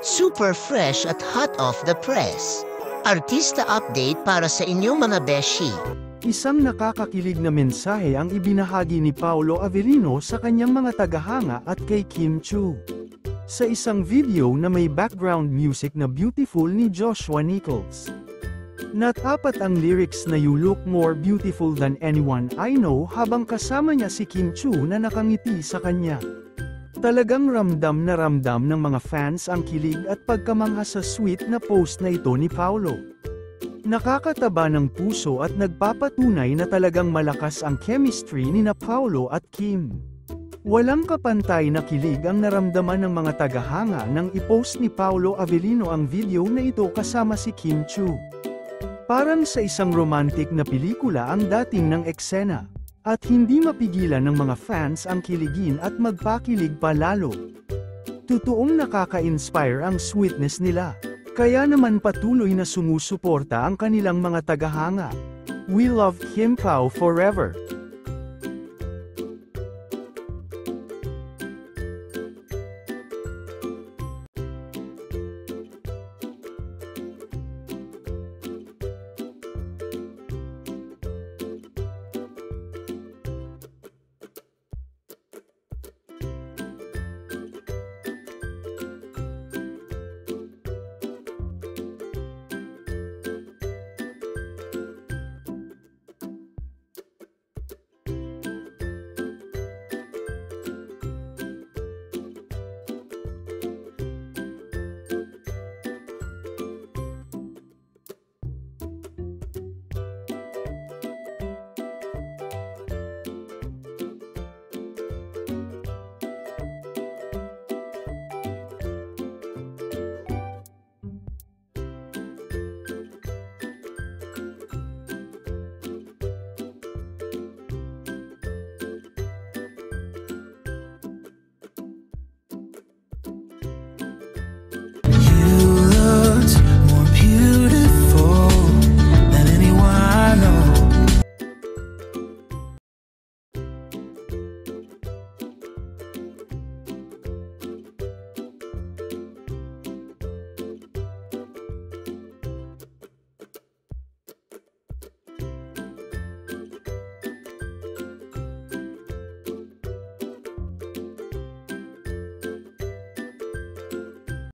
Super fresh at hot off the press. Artista update para sa inyong mga beshi. Isang nakakakilig na mensahe ang ibinahagi ni Paolo Avellino sa kanyang mga tagahanga at kay Kim Chiu. Sa isang video na may background music na Beautiful ni Joshua Nichols. Natapat ang lyrics na You look more beautiful than anyone I know habang kasama niya si Kim Chiu na nakangiti sa kanya. Talagang ramdam ng mga fans ang kilig at pagkamangha sa sweet na post na ito ni Paolo. Nakakataba ng puso at nagpapatunay na talagang malakas ang chemistry ni Paolo at Kim. Walang kapantay na kilig ang naramdaman ng mga tagahanga nang i-post ni Paolo Avellino ang video na ito kasama si Kim Chiu. Parang sa isang romantic na pelikula ang dating ng eksena. At hindi mapigilan ng mga fans ang kiligin at magpakilig pa lalo. Totoong nakaka-inspire ang sweetness nila. Kaya naman patuloy na sumusuporta ang kanilang mga tagahanga. We love Kim Pao forever.